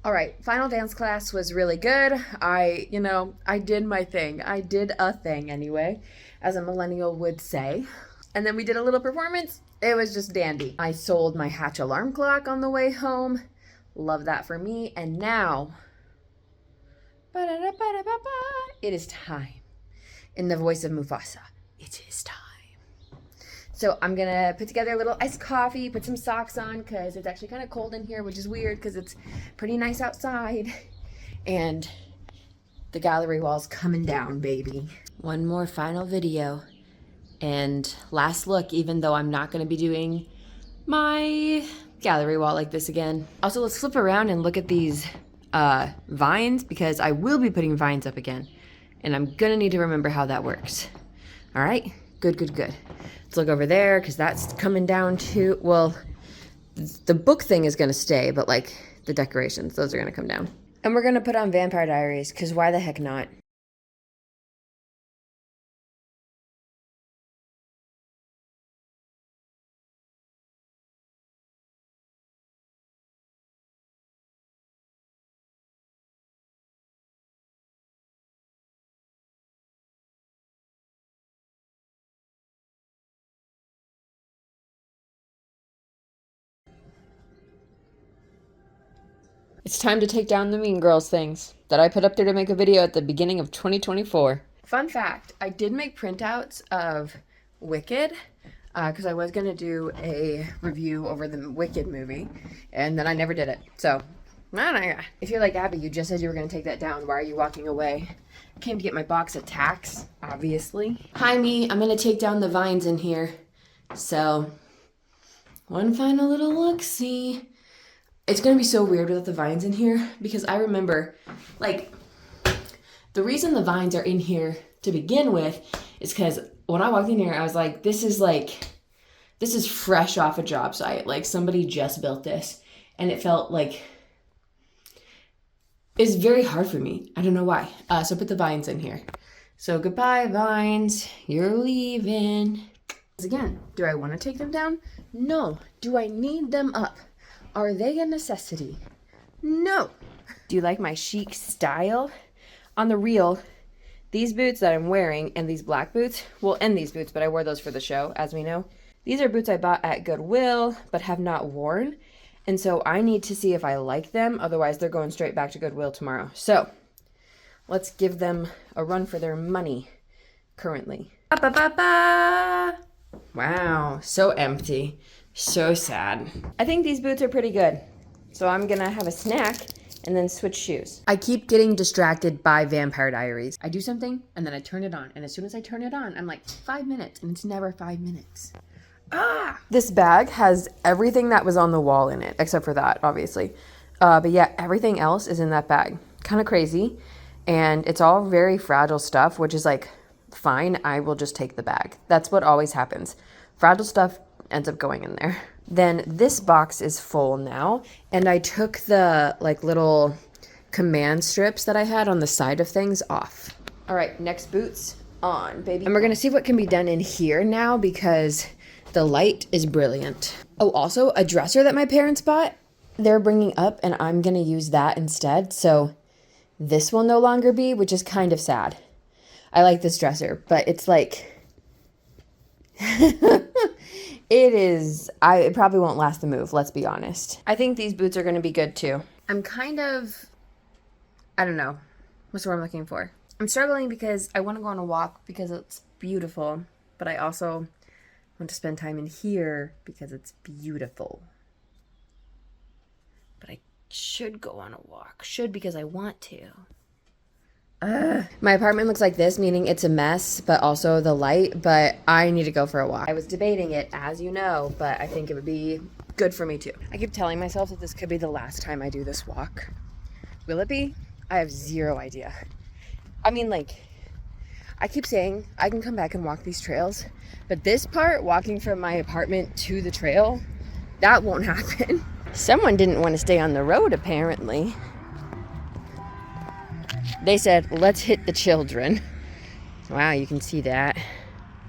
All right, final dance class was really good. I did my thing. I did a thing anyway, as a millennial would say. And then we did a little performance. It was just dandy. I sold my Hatch alarm clock on the way home. Love that for me. And now, it is time. In the voice of Mufasa, it is time. So I'm gonna put together a little iced coffee, put some socks on because it's actually kind of cold in here, which is weird because it's pretty nice outside. And the gallery wall's coming down, baby. One more final video and last look, even though I'm not gonna be doing my gallery wall like this again. Also, let's flip around and look at these vines because I will be putting vines up again. And I'm gonna need to remember how that works. All right, good. Let's look over there because that's coming down too. Well, the book thing is gonna stay, but like the decorations, those are gonna come down. And we're gonna put on Vampire Diaries because why the heck not? It's time to take down the Mean Girls things that I put up there to make a video at the beginning of 2024. Fun fact, I did make printouts of Wicked because I was going to do a review over the Wicked movie and then I never did it. So, if you're like Abby, you just said you were going to take that down. Why are you walking away? I came to get my box of tacks, obviously. Hi, me. I'm going to take down the vines in here. So, one final little look-see. It's going to be so weird without the vines in here because I remember, like, the reason the vines are in here to begin with is because when I walked in here, I was like, this is fresh off a job site. Like, somebody just built this. And it felt like, it's very hard for me. I don't know why. So I put the vines in here. So goodbye, vines. You're leaving. Again, do I want to take them down? No. Do I need them up? Are they a necessity? No. Do you like my chic style? On the reel, these boots that I'm wearing and these black boots, well, and these boots, but I wore those for the show, as we know. These are boots I bought at Goodwill, but have not worn. And so I need to see if I like them. Otherwise, they're going straight back to Goodwill tomorrow. So let's give them a run for their money currently. Wow, so empty. So sad. I think these boots are pretty good. So I'm gonna have a snack and then switch shoes. I keep getting distracted by Vampire Diaries. I do something and then I turn it on. And as soon as I turn it on, I'm like 5 minutes and it's never 5 minutes. This bag has everything that was on the wall in it, except for that, obviously. But yeah, everything else is in that bag. Kind of crazy. And it's all very fragile stuff, which is like, fine, I will just take the bag. That's what always happens. Fragile stuff ends up going in there. Then this box is full now, and I took the like little command strips that I had on the side of things off. All right, next boots on, baby. And we're gonna see what can be done in here now because the light is brilliant. Oh, also a dresser that my parents bought, they're bringing up, and I'm gonna use that instead. So this will no longer be, which is kind of sad. I like this dresser, but it's like, it probably won't last the move, let's be honest. I think these boots are going to be good too. I'm kind of, I don't know. What's the word I'm looking for? I'm struggling because I want to go on a walk because it's beautiful, but I also want to spend time in here because it's beautiful. But I should go on a walk. Should because I want to. My apartment looks like this, meaning it's a mess, but also the light, but I need to go for a walk. I was debating it, as you know, but I think it would be good for me too. I keep telling myself that this could be the last time I do this walk. Will it be? I have zero idea. I mean, like, I keep saying I can come back and walk these trails, but this part, walking from my apartment to the trail, that won't happen. Someone didn't want to stay on the road, apparently. They said, let's hit the children. Wow, you can see that.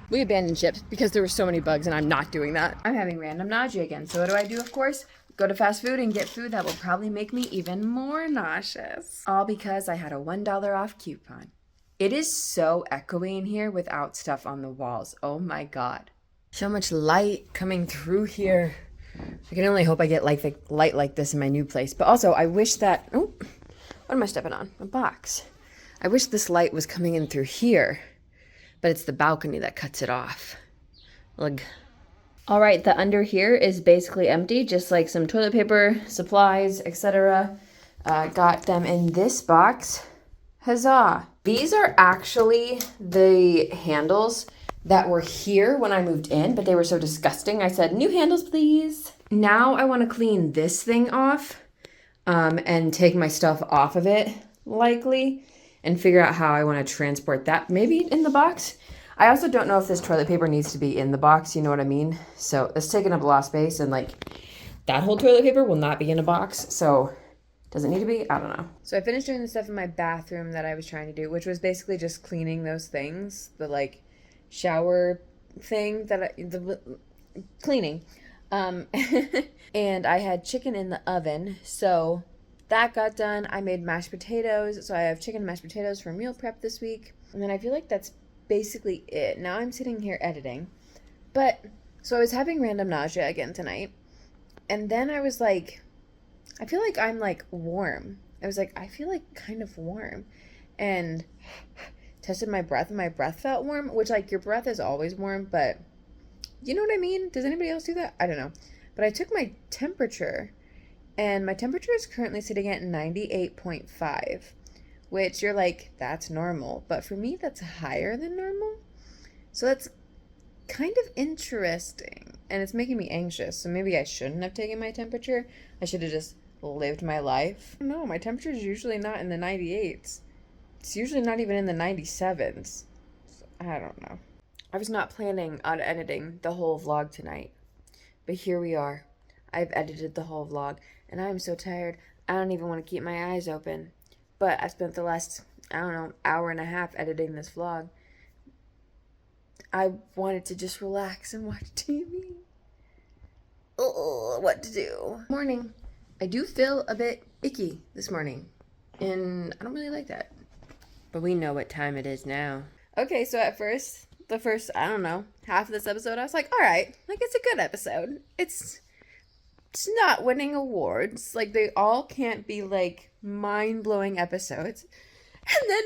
We abandoned ship because there were so many bugs and I'm not doing that. I'm having random nausea again. So what do? Of course, go to fast food and get food that will probably make me even more nauseous. All because I had a $1 off coupon. It is so echoey in here without stuff on the walls. Oh my God. So much light coming through here. I can only hope I get like the light like this in my new place. But also I wish that, oh, what am I stepping on? A box. I wish this light was coming in through here, but it's the balcony that cuts it off. Ugh. All right, the under here is basically empty, just like some toilet paper, supplies, etc. Got them in this box. Huzzah. These are actually the handles that were here when I moved in, but they were so disgusting. I said, new handles, please. Now I want to clean this thing off and take my stuff off of it, likely, and figure out how I want to transport that. Maybe in the box. I also don't know if this toilet paper needs to be in the box, you know what I mean? So it's taking up a lot of space, and like that whole toilet paper will not be in a box, so does it need to be? I don't know. So I finished doing the stuff in my bathroom that I was trying to do, which was basically just cleaning those things, the like shower thing that cleaning. And I had chicken in the oven, so that got done. I made mashed potatoes, so I have chicken and mashed potatoes for meal prep this week. And then I feel like that's basically it. Now I'm sitting here editing. But, so I was having random nausea again tonight. And then I was like, I feel like I'm like warm. I was like, I feel like kind of warm. And tested my breath, and my breath felt warm, which like your breath is always warm, but you know what I mean? Does anybody else do that? I don't know. But I took my temperature, and my temperature is currently sitting at 98.5, which you're like, that's normal. But for me, that's higher than normal. So that's kind of interesting, and it's making me anxious. So maybe I shouldn't have taken my temperature. I should have just lived my life. No, my temperature is usually not in the 98s. It's usually not even in the 97s. So, I don't know. I was not planning on editing the whole vlog tonight, but here we are. I've edited the whole vlog, and I'm so tired, I don't even want to keep my eyes open. But I spent the last, I don't know, hour and a half editing this vlog. I wanted to just relax and watch TV. Oh, what to do? Morning. I do feel a bit icky this morning, and I don't really like that. But we know what time it is now. Okay, so at first, the first, I don't know, half of this episode, I was like, all right, like, it's a good episode. It's not winning awards. Like, they all can't be, like, mind-blowing episodes. And then,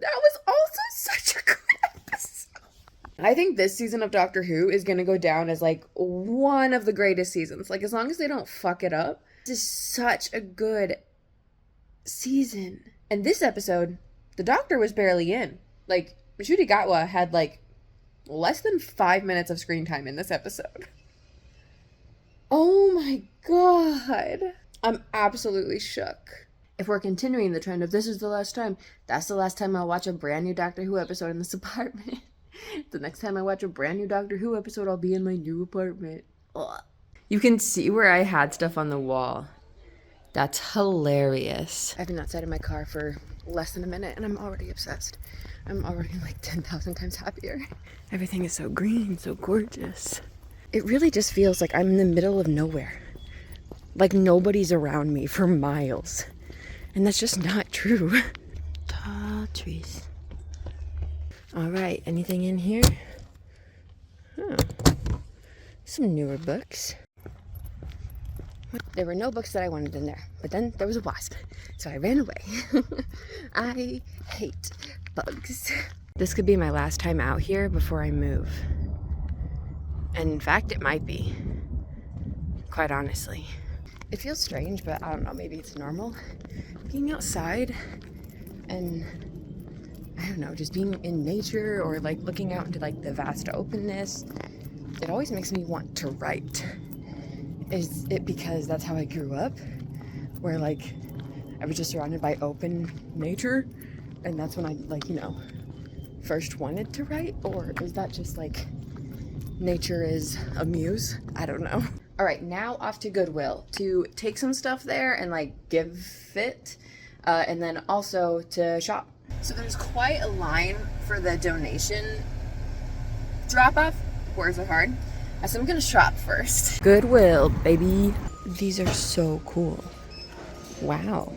that was also such a good episode. I think this season of Doctor Who is going to go down as, like, one of the greatest seasons. Like, as long as they don't fuck it up. This is such a good season. And this episode, the Doctor was barely in. Like, Ncuti Gatwa had, like, less than 5 minutes of screen time in this episode. Oh my God. I'm absolutely shook. If we're continuing the trend of this is the last time, that's the last time I'll watch a brand new Doctor Who episode in this apartment. The next time I watch a brand new Doctor Who episode, I'll be in my new apartment. Ugh. You can see where I had stuff on the wall. That's hilarious. I've been outside of my car for less than a minute, and I'm already obsessed. I'm already like 10,000 times happier. Everything is so green, so gorgeous. It really just feels like I'm in the middle of nowhere. Like nobody's around me for miles. And that's just not true. Tall trees. All right, anything in here? Huh. Some newer books. There were no books that I wanted in there, but then there was a wasp, so I ran away. I hate bugs. This could be my last time out here before I move. And in fact, it might be, quite honestly. It feels strange, but I don't know, maybe it's normal. Being outside and, I don't know, just being in nature or like looking out into like the vast openness, it always makes me want to write. Is it because that's how I grew up? Where like I was just surrounded by open nature and that's when I like, you know, first wanted to write? Or is that just like nature is a muse? I don't know. All right, now off to Goodwill to take some stuff there and like give it and then also to shop. So there's quite a line for the donation drop off. Words are hard. So I'm gonna shop first. Goodwill, baby. These are so cool. Wow.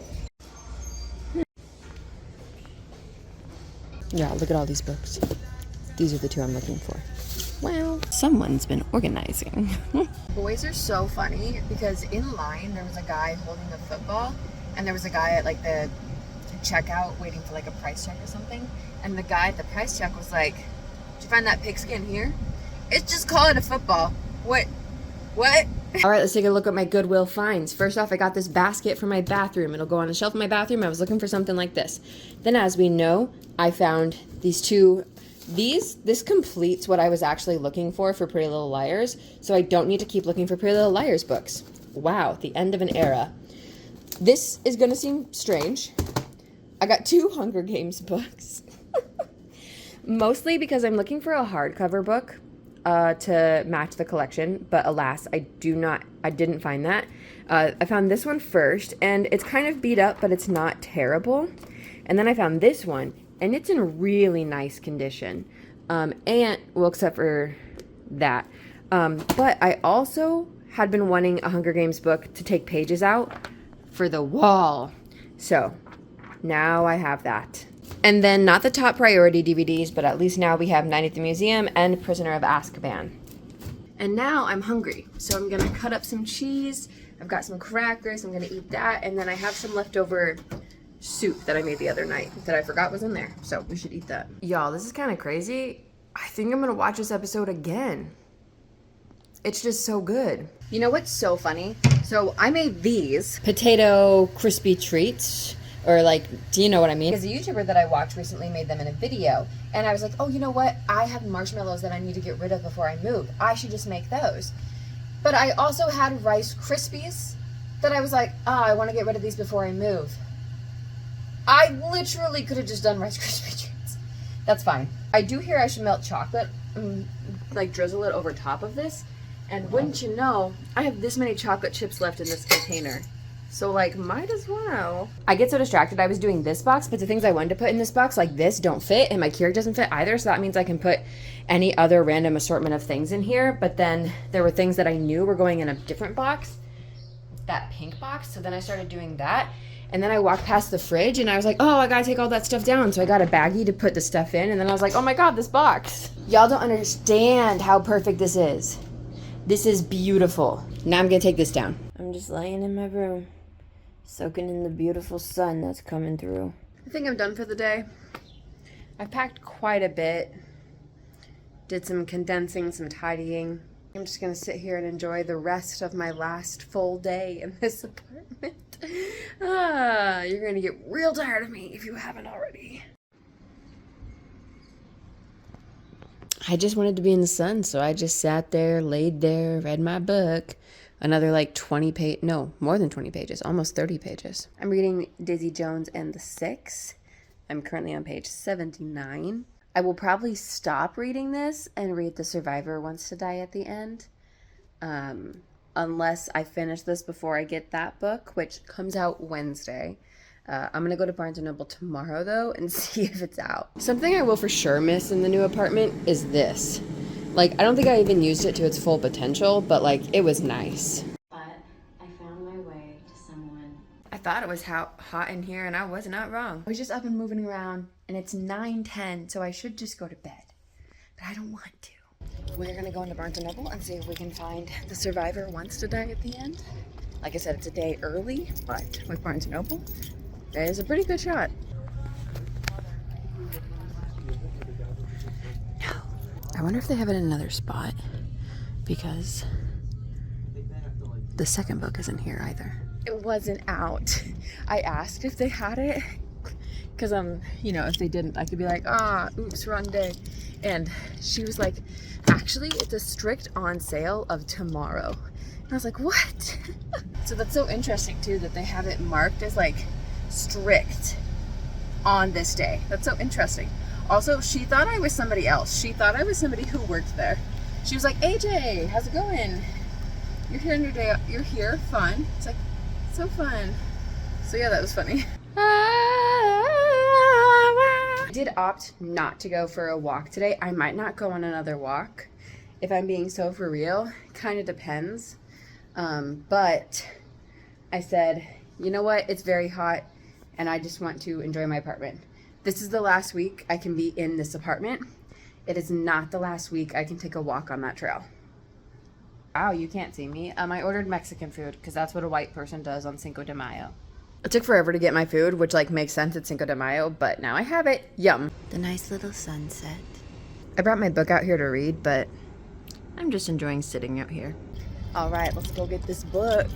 Yeah, look at all these books. These are the two I'm looking for. Well, someone's been organizing. Boys are so funny because in line there was a guy holding a football and there was a guy at like the checkout waiting for like a price check or something, and the guy at the price check was like, "Did you find that pigskin here? It's just call it a football." What? All right, let's take a look at my Goodwill finds. First off, I got this basket for my bathroom. It'll go on the shelf in my bathroom. I was looking for something like this. Then, as we know, I found these two. This completes what I was actually looking for Pretty Little Liars, so I don't need to keep looking for Pretty Little Liars books. Wow, the end of an era. This is gonna seem strange. I got 2 Hunger Games books. Mostly because I'm looking for a hardcover book to match the collection, but alas, I didn't find that. I found this one first, and it's kind of beat up, but it's not terrible. And then I found this one, and it's in really nice condition. Except for that. But I also had been wanting a Hunger Games book to take pages out for the wall. So now I have that. And then not the top priority DVDs, but at least now we have Night at the Museum and Prisoner of Azkaban. And now I'm hungry, so I'm gonna cut up some cheese. I've got some crackers, I'm gonna eat that, and then I have some leftover soup that I made the other night that I forgot was in there, so we should eat that. Y'all, this is kind of crazy. I think I'm gonna watch this episode again. It's just so good. You know what's so funny? So I made these potato crispy treats, or like, do you know what I mean? Because a YouTuber that I watched recently made them in a video, and I was like, oh, you know what? I have marshmallows that I need to get rid of before I move. I should just make those. But I also had Rice Krispies that I was like, I want to get rid of these before I move. I literally could have just done Rice Krispie treats. That's fine. I do hear I should melt chocolate, like drizzle it over top of this. And wouldn't you know, I have this many chocolate chips left in this container. So like, might as well. I get so distracted. I was doing this box, but the things I wanted to put in this box, like this, don't fit, and my Keurig doesn't fit either. So that means I can put any other random assortment of things in here. But then there were things that I knew were going in a different box, that pink box. So then I started doing that. And then I walked past the fridge and I was like, oh, I gotta take all that stuff down. So I got a baggie to put the stuff in. And then I was like, oh my God, this box. Y'all don't understand how perfect this is. This is beautiful. Now I'm gonna take this down. I'm just laying in my room, soaking in the beautiful sun that's coming through. I think I'm done for the day. I've packed quite a bit. Did some condensing, some tidying. I'm just gonna sit here and enjoy the rest of my last full day in this apartment. You're gonna get real tired of me if you haven't already. I just wanted to be in the sun, so I just sat there, laid there, read my book. Another like 20 page, no, more than 20 pages, almost 30 pages. I'm reading Daisy Jones and the Six. I'm currently on page 79. I will probably stop reading this and read The Survivor Wants to Die at the end. Unless I finish this before I get that book, which comes out Wednesday. I'm gonna go to Barnes & Noble tomorrow though and see if it's out. Something I will for sure miss in the new apartment is this. Like, I don't think I even used it to its full potential, but like, it was nice. But I found my way to someone. I thought it was hot in here and I was not wrong. I was just up and moving around and it's 9:10, so I should just go to bed. But I don't want to. We're gonna go into Barnes & Noble and see if we can find The Survivor Wants to Die at the end. Like I said, it's a day early, but with Barnes & Noble, that is a pretty good shot. No. I wonder if they have it in another spot, because the second book isn't here either. It wasn't out. I asked if they had it, because if they didn't, I could be like, oops, wrong day. And she was like, actually, it's a strict on sale of tomorrow. And I was like, what? So that's so interesting too, that they have it marked as like strict on this day. That's so interesting. Also, she thought I was somebody else. She thought I was somebody who worked there. She was like, AJ, how's it going? You're here on your day, you're here, fun. It's like, so fun. So yeah, that was funny. I did opt not to go for a walk today. I might not go on another walk If I'm being so for real, kind of depends. But I said, you know what? It's very hot and I just want to enjoy my apartment. This is the last week I can be in this apartment. It is not the last week I can take a walk on that trail. Wow, you can't see me. I ordered Mexican food because that's what a white person does on Cinco de Mayo. It took forever to get my food, which like makes sense. It's Cinco de Mayo, but now I have it. Yum. The nice little sunset. I brought my book out here to read, but I'm just enjoying sitting out here. All right, let's go get this book.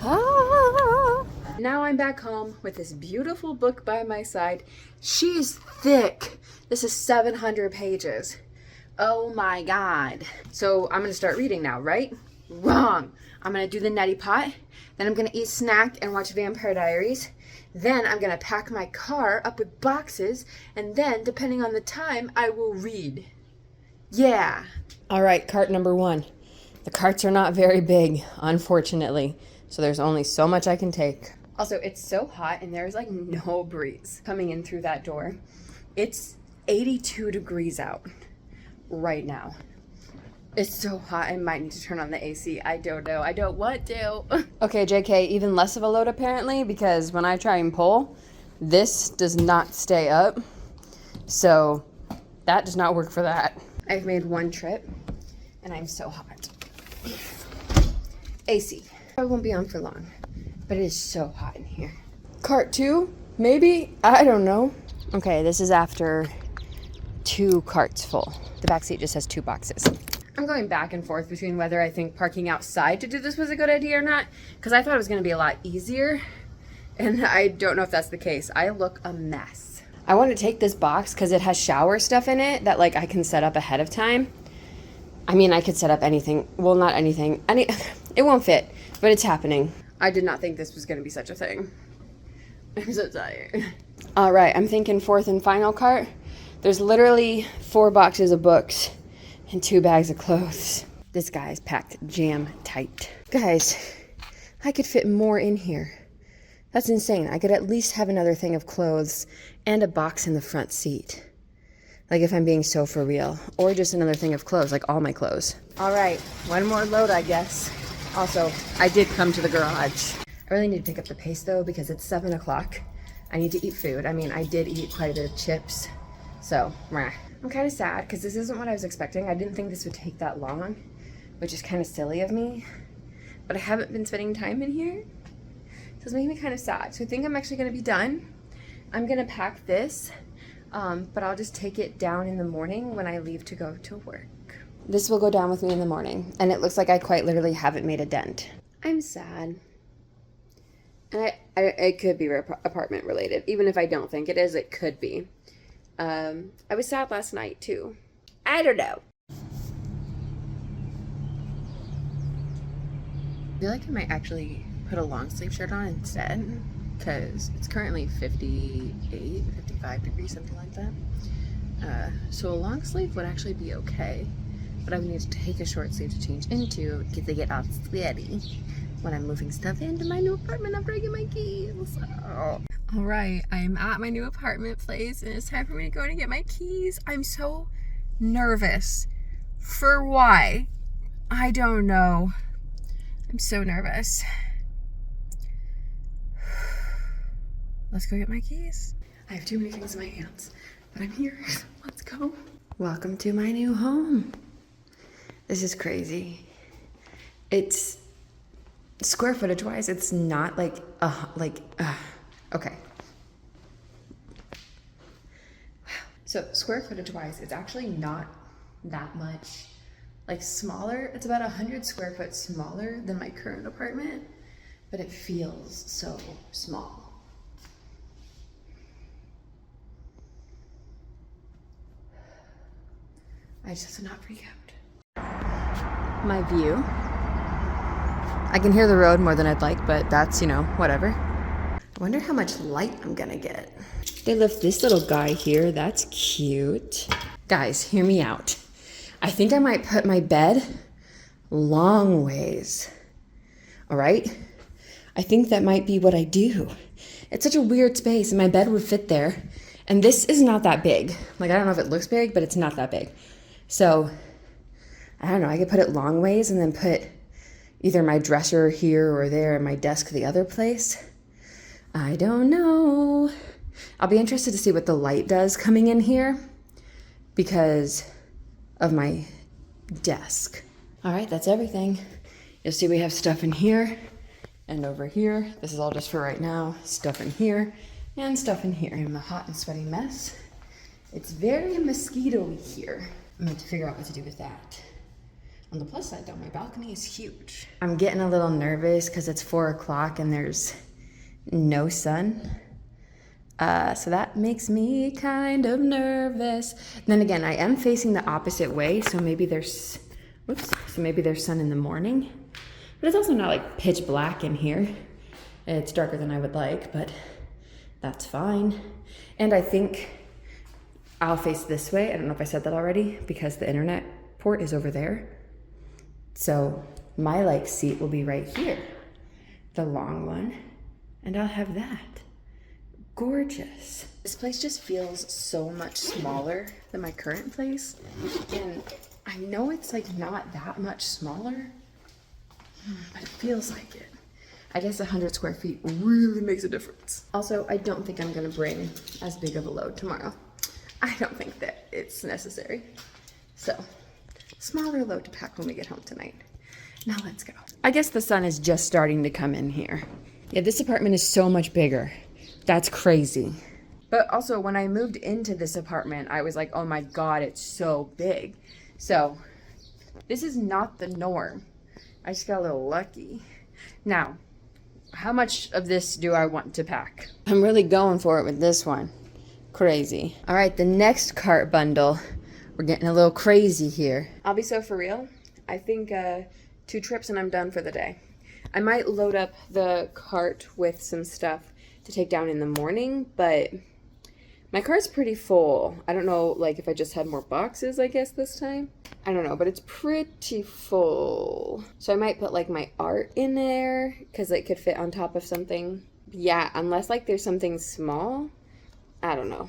Ah. Now I'm back home with this beautiful book by my side. She's thick. This is 700 pages. Oh my God. So I'm gonna start reading now, right? Wrong. I'm gonna do the neti pot. Then I'm gonna eat snack and watch Vampire Diaries. Then I'm gonna pack my car up with boxes. And then, depending on the time, I will read. Yeah. All right, cart number 1. The carts are not very big, unfortunately. So there's only so much I can take. Also, it's so hot and there's like no breeze coming in through that door. It's 82 degrees out right now. It's so hot, I might need to turn on the AC. I don't know. I don't want to. Okay, JK, even less of a load apparently, because when I try and pull, this does not stay up. So that does not work for that. I've made one trip and I'm so hot. AC. I won't be on for long, but it is so hot in here. Cart 2, maybe? I don't know. Okay, this is after 2 carts full. The back seat just has 2 boxes. I'm going back and forth between whether I think parking outside to do this was a good idea or not, because I thought it was going to be a lot easier, and I don't know if that's the case. I look a mess. I want to take this box because it has shower stuff in it that like I can set up ahead of time. I mean, I could set up anything. Well, not anything. It won't fit, but it's happening. I did not think this was going to be such a thing. I'm so tired. All right, I'm thinking 4th and final cart. There's literally 4 boxes of books and 2 bags of clothes. This guy's packed jam tight. Guys, I could fit more in here. That's insane. I could at least have another thing of clothes and a box in the front seat. Like if I'm being so for real. Or just another thing of clothes, like all my clothes. All right, one more load, I guess. Also, I did come to the garage. I really need to pick up the pace though because it's 7 o'clock. I need to eat food. I mean, I did eat quite a bit of chips. So, I'm kind of sad because this isn't what I was expecting. I didn't think this would take that long, which is kind of silly of me. But I haven't been spending time in here. So it's making me kind of sad. So I think I'm actually going to be done. I'm going to pack this, but I'll just take it down in the morning when I leave to go to work. This will go down with me in the morning, and it looks like I quite literally haven't made a dent. I'm sad. And it could be apartment related. Even if I don't think it is, it could be. I was sad last night too. I don't know. I feel like I might actually put a long sleeve shirt on instead because it's currently 58, 55 degrees, something like that. So a long sleeve would actually be okay, but I would need to take a short sleeve to change into because I get all sweaty when I'm moving stuff into my new apartment after I get my keys. Oh. All right, I'm at my new apartment place and it's time for me to go and get my keys. I'm so nervous. For why? I don't know. I'm so nervous. Let's go get my keys. I have too many things in my hands, but I'm here. Let's go. Welcome to my new home. This is crazy. It's square footage wise, it's not okay. So square footage wise, it's actually not that much like smaller. It's about 100 square foot smaller than my current apartment, but it feels so small. I just have to not freak out. My view. I can hear the road more than I'd like, but that's, whatever. I wonder how much light I'm gonna get. They left this little guy here. That's cute. Guys, hear me out. I think I might put my bed long ways. All right? I think that might be what I do. It's such a weird space and my bed would fit there. And this is not that big. Like, I don't know if it looks big, but it's not that big. So I don't know, I could put it long ways and then put either my dresser here or there and my desk the other place. I don't know. I'll be interested to see what the light does coming in here because of my desk. All right, that's everything. You'll see we have stuff in here and over here. This is all just for right now. Stuff in here and stuff in here. I'm a hot and sweaty mess. It's very mosquito-y here. I'm going to figure out what to do with that. On the plus side though, my balcony is huge. I'm getting a little nervous because it's 4 o'clock and there's no sun. So that makes me kind of nervous. And then again, I am facing the opposite way, so maybe there's, maybe there's sun in the morning. But it's also not like pitch black in here. It's darker than I would like, but that's fine. And I think I'll face this way. I don't know if I said that already, because the internet port is over there. So my like seat will be right here, the long one, and I'll have that. Gorgeous. This place just feels so much smaller than my current place. And I know it's like not that much smaller, but it feels like it. I guess 100 square feet really makes a difference. Also, I don't think I'm gonna bring as big of a load tomorrow. I don't think that it's necessary. So, smaller load to pack when we get home tonight. Now let's go. I guess the sun is just starting to come in here. Yeah, this apartment is so much bigger. That's crazy. But also, when I moved into this apartment, I was like, oh my God, it's so big. So, this is not the norm. I just got a little lucky. Now, how much of this do I want to pack? I'm really going for it with this one. Crazy. All right, the next cart bundle. We're getting a little crazy here. I'll be so for real. I think 2 trips and I'm done for the day. I might load up the cart with some stuff to take down in the morning, but my cart's pretty full. I don't know, like if I just had more boxes, I guess this time. I don't know, but it's pretty full. So I might put like my art in there because it could fit on top of something. Yeah, unless like there's something small. I don't know.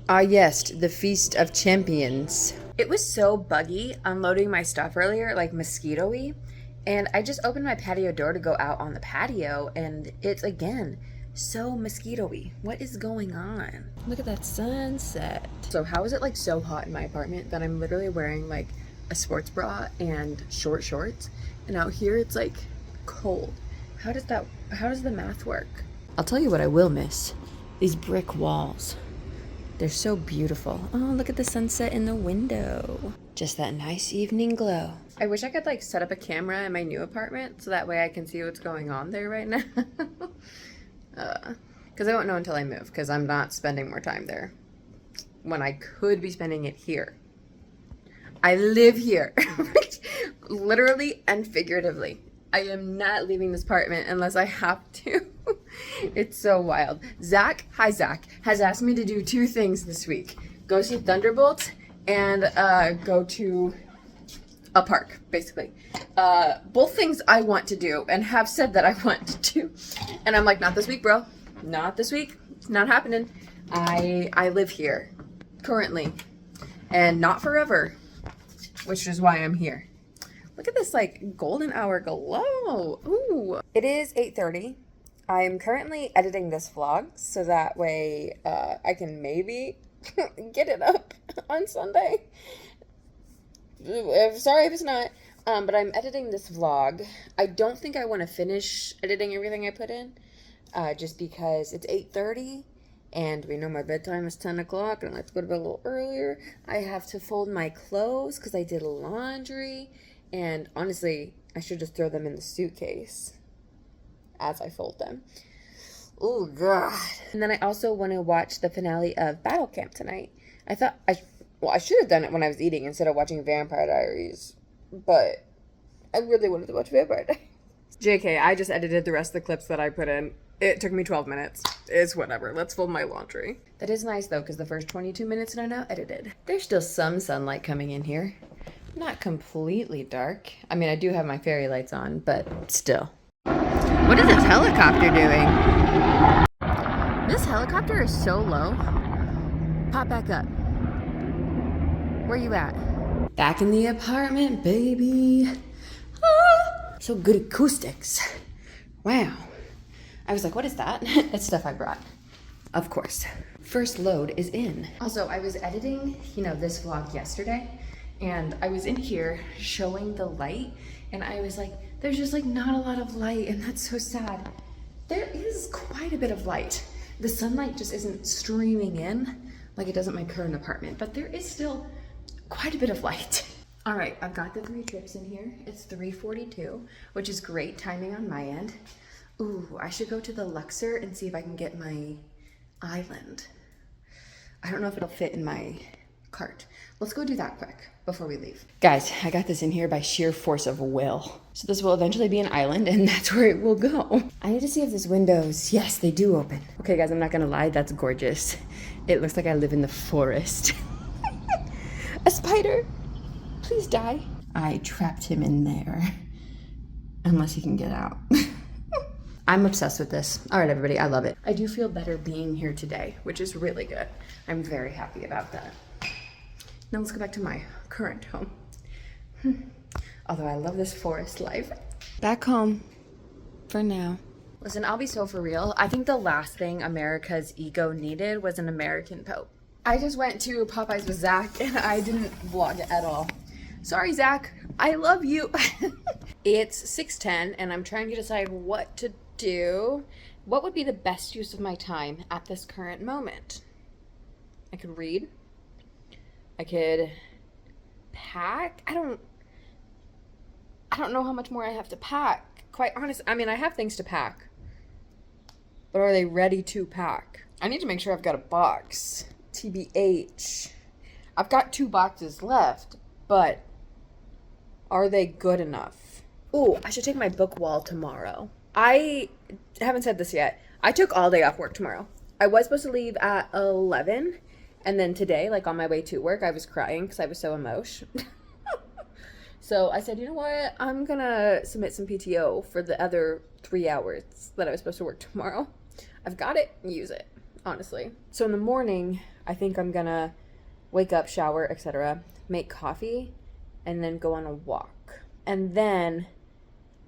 Ah yes, the Feast of Champions. It was so buggy unloading my stuff earlier, like mosquito-y. And I just opened my patio door to go out on the patio and it's again so mosquito-y. What is going on? Look at that sunset. So how is it like so hot in my apartment that I'm literally wearing like a sports bra and short shorts, and out here it's like cold? How does the math work? I'll tell you what I will miss. These brick walls. They're so beautiful. Oh, look at the sunset in the window. Just that nice evening glow. I wish I could like set up a camera in my new apartment so that way I can see what's going on there right now. Because I won't know until I move, because I'm not spending more time there when I could be spending it here. I live here, literally and figuratively. I am not leaving this apartment unless I have to. It's so wild. Zach, hi Zach, has asked me to do 2 things this week. Go see Thunderbolts and go to a park, basically. Both things I want to do and have said that I want to do. And I'm like, not this week, bro. Not this week. It's not happening. I live here currently and not forever, which is why I'm here. Look at this like golden hour glow. Ooh. It is 8:30. I'm currently editing this vlog so that way I can maybe get it up on Sunday. Sorry if it's not, but I'm editing this vlog. I don't think I want to finish editing everything I put in, just because it's 8:30 and we know my bedtime is 10 o'clock and I like to go to bed a little earlier. I have to fold my clothes because I did laundry. And honestly, I should just throw them in the suitcase as I fold them. Oh, God. And then I also want to watch the finale of Battle Camp tonight. I thought I should have done it when I was eating instead of watching Vampire Diaries. But I really wanted to watch Vampire Diaries. JK, I just edited the rest of the clips that I put in. It took me 12 minutes. It's whatever. Let's fold my laundry. That is nice, though, because the first 22 minutes are now edited. There's still some sunlight coming in here. Not completely dark. I mean, I do have my fairy lights on, but still. What is this helicopter doing? This helicopter is so low. Pop back up. Where you at? Back in the apartment, baby. Ah, so good acoustics. Wow. I was like, what is that? It's stuff I brought. Of course. First load is in. Also, I was editing, this vlog yesterday, and I was in here showing the light, and I was like, there's just like not a lot of light, and that's so sad. There is quite a bit of light. The sunlight just isn't streaming in like it does at my current apartment, but there is still quite a bit of light. All right, I've got the 3 trips in here. It's 3:42, which is great timing on my end. Ooh, I should go to the Luxor and see if I can get my island. I don't know if it'll fit in my cart. Let's go do that quick before we leave. Guys, I got this in here by sheer force of will. So this will eventually be an island, and that's where it will go. I need to see if these windows, yes, they do open. Okay guys, I'm not gonna lie, that's gorgeous. It looks like I live in the forest. A spider, please die. I trapped him in there, unless he can get out. I'm obsessed with this. All right, everybody, I love it. I do feel better being here today, which is really good. I'm very happy about that. Now let's go back to my current home. Although I love this forest life. Back home for now. Listen, I'll be so for real. I think the last thing America's ego needed was an American Pope. I just went to Popeyes with Zach and I didn't vlog it at all. Sorry, Zach. I love you. It's 6:10 and I'm trying to decide what to do. What would be the best use of my time at this current moment? I could read. I could pack. I don't know how much more I have to pack. Quite honest, I mean, I have things to pack. But are they ready to pack? I need to make sure I've got a box. TBH. I've got 2 boxes left, but are they good enough? Ooh, I should take my book wall tomorrow. I haven't said this yet. I took all day off work tomorrow. I was supposed to leave at 11, and then today, like on my way to work, I was crying because I was so emotional. So I said, you know what? I'm gonna submit some PTO for the other 3 hours that I was supposed to work tomorrow. I've got it, use it, honestly. So in the morning, I think I'm gonna wake up, shower, etc., make coffee, and then go on a walk. And then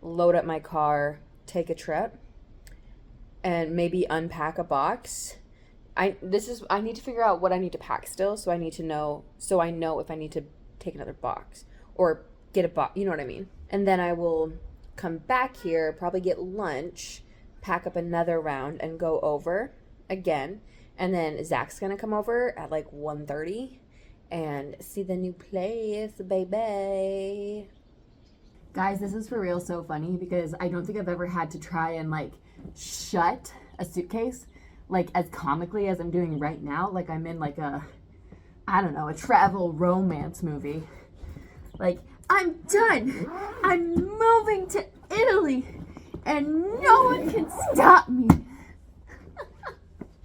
load up my car, take a trip, and maybe unpack a box. I need to figure out what I need to pack still, so I know if I need to take another box or get a box, you know what I mean? And then I will come back here, probably get lunch, pack up another round and go over again. And then Zach's gonna come over at like 1:30 and see the new place, baby. Guys, this is for real so funny because I don't think I've ever had to try and like shut a suitcase like as comically as I'm doing right now. Like I'm in like a travel romance movie. Like, I'm done. I'm moving to Italy and no one can stop me.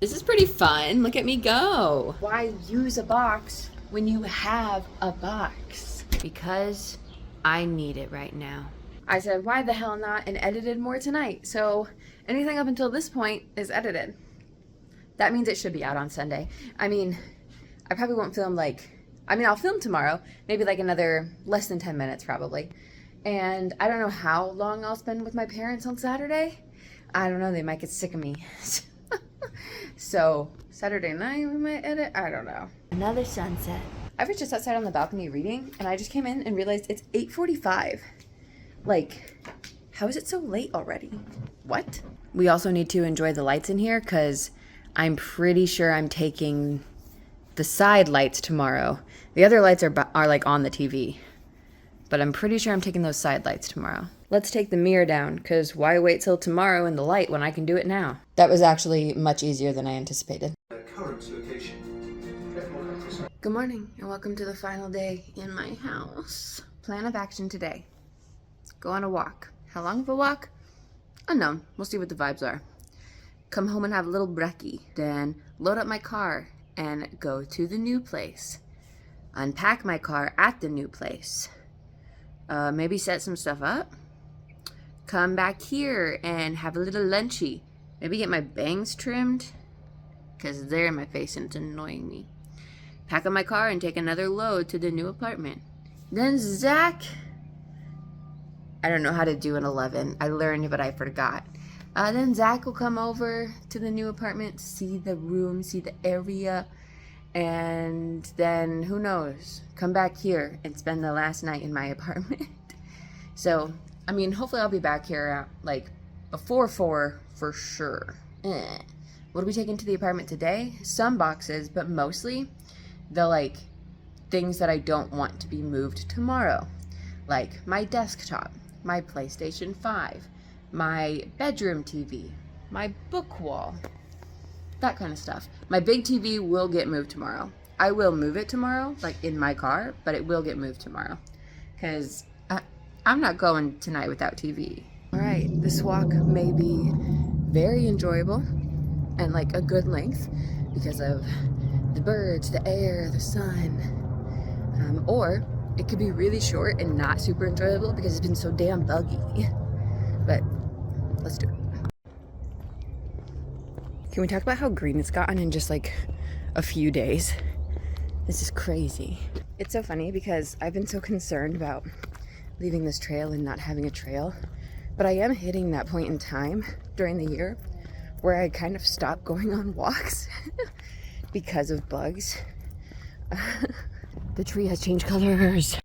This is pretty fun. Look at me go. Why use a box when you have a box? Because I need it right now. I said, why the hell not, and edited more tonight. So anything up until this point is edited. That means it should be out on Sunday. I mean, I probably won't film I'll film tomorrow, maybe like another less than 10 minutes probably. And I don't know how long I'll spend with my parents on Saturday. I don't know, they might get sick of me. So Saturday night we might edit, I don't know. Another sunset. I was just outside on the balcony reading and I just came in and realized it's 8:45. Like, how is it so late already? What? We also need to enjoy the lights in here because I'm pretty sure I'm taking the side lights tomorrow. The other lights are like on the TV, but I'm pretty sure I'm taking those side lights tomorrow. Let's take the mirror down, because why wait till tomorrow in the light when I can do it now? That was actually much easier than I anticipated. Current location. Good morning, and welcome to the final day in my house. Plan of action today. Go on a walk. How long of a walk? Unknown. We'll see what the vibes are. Come home and have a little brekkie. Then load up my car and go to the new place. Unpack my car at the new place. Maybe set some stuff up. Come back here and have a little lunchy. Maybe get my bangs trimmed, because they're in my face and it's annoying me. Pack up my car and take another load to the new apartment. Then Zach, I don't know how to do an 11. I learned, but I forgot. Then Zach will come over to the new apartment, see the room, see the area, and then who knows, come back here and spend the last night in my apartment. So, I mean, hopefully I'll be back here at, like, before 4 for sure. What are we taking to the apartment today? Some boxes, but mostly the, like, things that I don't want to be moved tomorrow. Like my desktop, my PlayStation 5, my bedroom TV, my book wall, that kind of stuff. My big TV will get moved tomorrow. I will move it tomorrow, like in my car, but it will get moved tomorrow. Because I'm not going tonight without TV. All right, this walk may be very enjoyable and like a good length because of the birds, the air, the sun. Or it could be really short and not super enjoyable because it's been so damn buggy. But let's do it. Can we talk about how green it's gotten in just like a few days? This is crazy. It's so funny because I've been so concerned about leaving this trail and not having a trail, but I am hitting that point in time during the year where I kind of stop going on walks because of bugs. The tree has changed colors.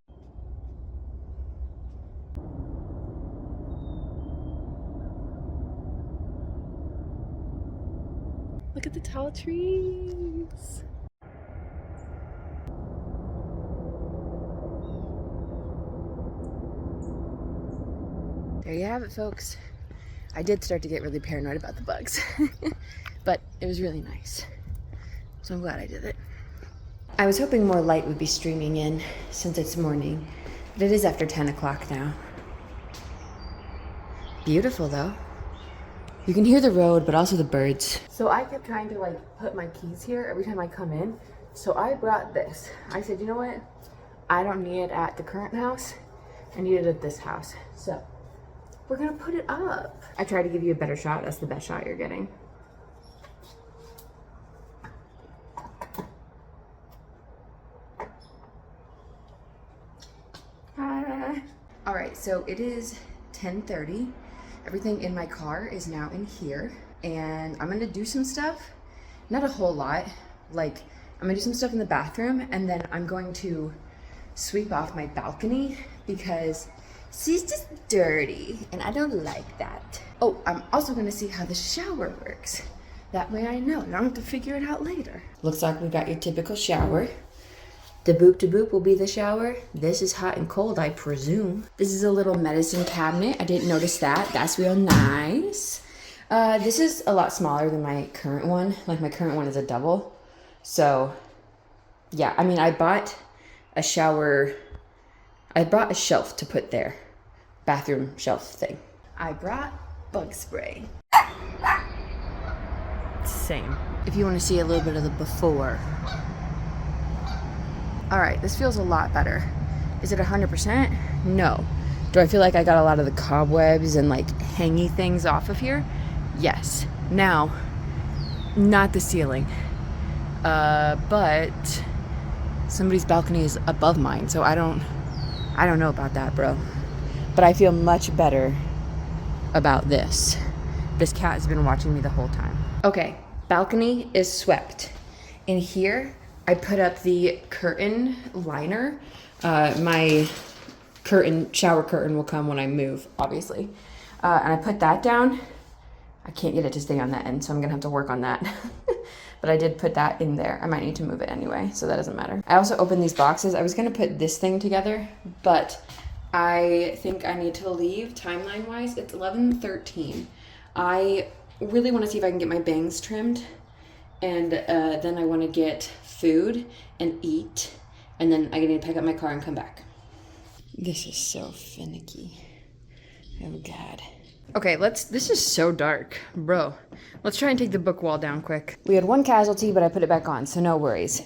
Look at the tall trees. There you have it, folks. I did start to get really paranoid about the bugs, but it was really nice. So I'm glad I did it. I was hoping more light would be streaming in since it's morning, but it is after 10 o'clock now. Beautiful though. You can hear the road, but also the birds. So I kept trying to like put my keys here every time I come in. So I brought this. I said, you know what? I don't need it at the current house. I need it at this house. So we're gonna put it up. I try to give you a better shot. That's the best shot you're getting. All right, so it is 10:30. Everything in my car is now in here, and I'm gonna do some stuff. Not a whole lot. Like, I'm gonna do some stuff in the bathroom, and then I'm going to sweep off my balcony because she's just dirty, and I don't like that. Oh, I'm also gonna see how the shower works. That way I know. I don't have to figure it out later. Looks like we got your typical shower. The boop to boop will be the shower. This is hot and cold, I presume. This is a little medicine cabinet. I didn't notice that. That's real nice. This is a lot smaller than my current one. Like my current one is a double. So yeah, I mean, I bought a shower. I brought a shelf to put there. Bathroom shelf thing. I brought bug spray. Same. If you want to see a little bit of the before. All right, this feels a lot better. Is it 100%? No. Do I feel like I got a lot of the cobwebs and like hangy things off of here? Yes. Now, not the ceiling, but somebody's balcony is above mine, so I don't know about that, bro. But I feel much better about this. This cat has been watching me the whole time. Okay, balcony is swept. In here, I put up the curtain liner. My shower curtain will come when I move, obviously. And I put that down. I can't get it to stay on that end, so I'm gonna have to work on that. But I did put that in there. I might need to move it anyway, so that doesn't matter. I also opened these boxes. I was gonna put this thing together, but I think I need to leave timeline-wise. It's 11:13. I really wanna see if I can get my bangs trimmed. And then I wanna get food and eat, and then I need to pack up my car and come back. This is so finicky. Oh God. Okay, this is so dark, bro. Let's try and take the book wall down quick. We had one casualty, but I put it back on, so no worries.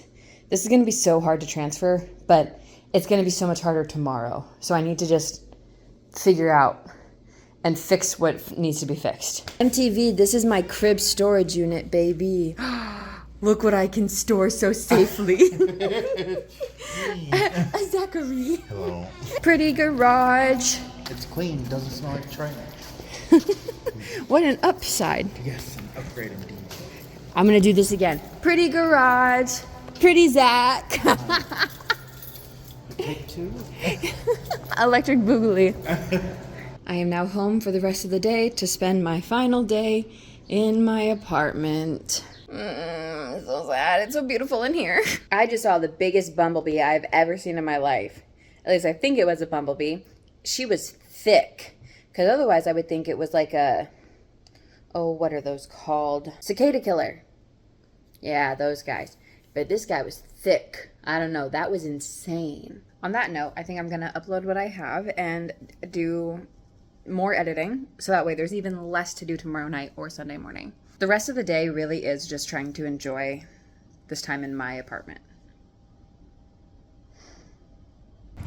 This is gonna be so hard to transfer, but it's gonna be so much harder tomorrow. So I need to just figure out and fix what needs to be fixed. MTV, this is my crib storage unit, baby. Look what I can store so safely. Zachary. Hello. Pretty garage. It's clean. Doesn't smell like trash. What an upside. Yes, an upgrade indeed. I'm gonna do this again. Pretty garage. Pretty Zach. Take two. Electric Boogaloo. I am now home for the rest of the day to spend my final day in my apartment. So sad. It's so beautiful in here. I just saw the biggest bumblebee I've ever seen in my life. At least I think it was a bumblebee. She was thick. Because otherwise I would think it was like a... Oh, what are those called? Cicada killer. Yeah, those guys. But this guy was thick. I don't know. That was insane. On that note, I think I'm going to upload what I have and do more editing. So that way there's even less to do tomorrow night or Sunday morning. The rest of the day really is just trying to enjoy this time in my apartment.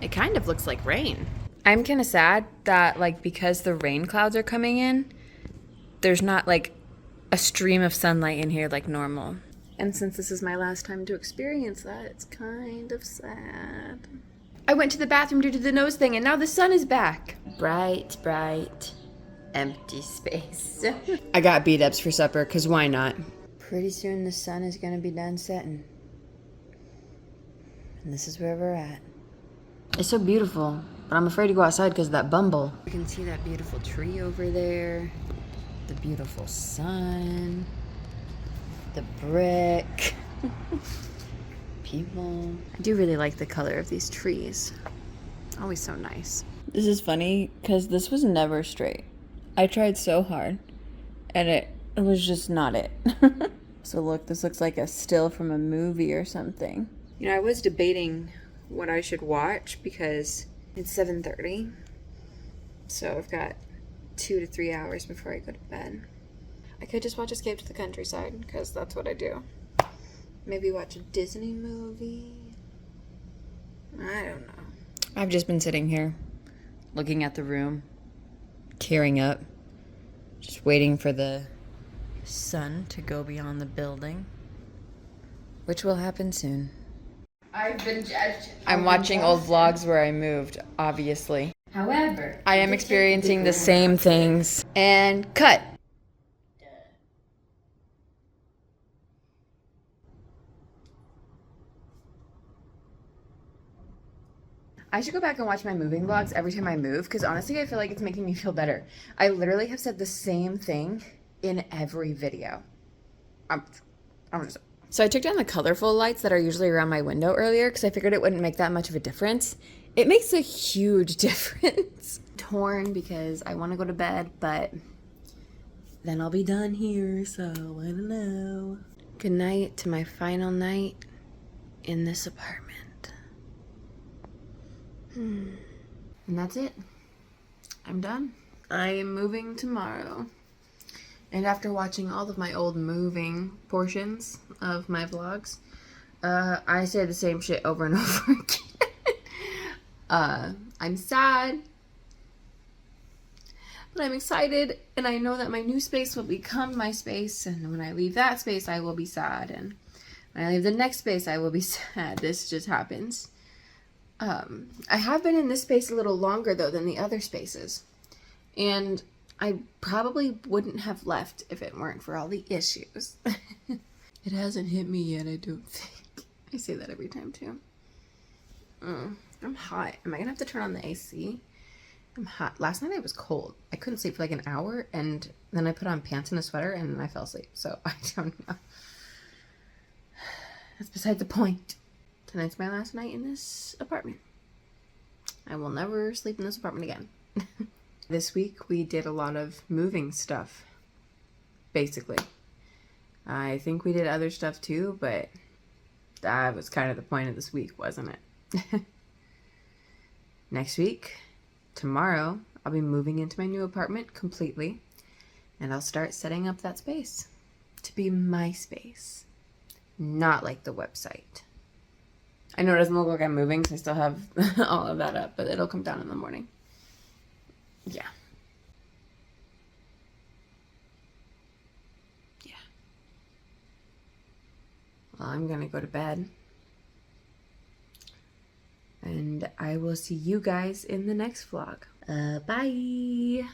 It kind of looks like rain. I'm kind of sad that, like, because the rain clouds are coming in, there's not, like, a stream of sunlight in here like normal. And since this is my last time to experience that, it's kind of sad. I went to the bathroom to do the nose thing, and now the sun is back. Bright, bright, empty space. I got B-dubs for supper, because why not? Pretty soon the sun is going to be done setting. And this is where we're at. It's so beautiful, but I'm afraid to go outside because of that bumble. You can see that beautiful tree over there, the beautiful sun, the brick, people. I do really like the color of these trees. Always so nice. This is funny because this was never straight. I tried so hard and it was just not it. So look, this looks like a still from a movie or something. You know, I was debating what I should watch because it's 7:30. So I've got 2 to 3 hours before I go to bed. I could just watch Escape to the Countryside because that's what I do. Maybe watch a Disney movie. I don't know. I've just been sitting here looking at the room, tearing up, just waiting for the sun to go beyond the building, which will happen soon. I've been judged. I'm watching old vlogs where I moved, obviously. However, I am experiencing the same things. And cut. I should go back and watch my moving vlogs every time I move, because honestly, I feel like it's making me feel better. I literally have said the same thing in every video. So I took down the colorful lights that are usually around my window earlier because I figured it wouldn't make that much of a difference. It makes a huge difference. Torn because I want to go to bed, but then I'll be done here, so I don't know. Good night to my final night in this apartment. And that's it. I'm done. I am moving tomorrow. And after watching all of my old moving portions of my vlogs, I say the same shit over and over again. I'm sad, but I'm excited, and I know that my new space will become my space, and when I leave that space, I will be sad, and when I leave the next space, I will be sad. This just happens. I have been in this space a little longer, though, than the other spaces, and I probably wouldn't have left if it weren't for all the issues. It hasn't hit me yet, I don't think. I say that every time, too. I'm hot. Am I gonna have to turn on the AC? I'm hot. Last night I was cold. I couldn't sleep for like an hour, and then I put on pants and a sweater, and I fell asleep. So I don't know. That's beside the point. Tonight's my last night in this apartment. I will never sleep in this apartment again. This week we did a lot of moving stuff, basically. I think we did other stuff too, but that was kind of the point of this week, wasn't it? Next week, tomorrow, I'll be moving into my new apartment completely, and I'll start setting up that space to be my space, not like the website. I know it doesn't look like I'm moving because I still have all of that up, but it'll come down in the morning. Yeah. Yeah. I'm gonna go to bed. And I will see you guys in the next vlog. Bye!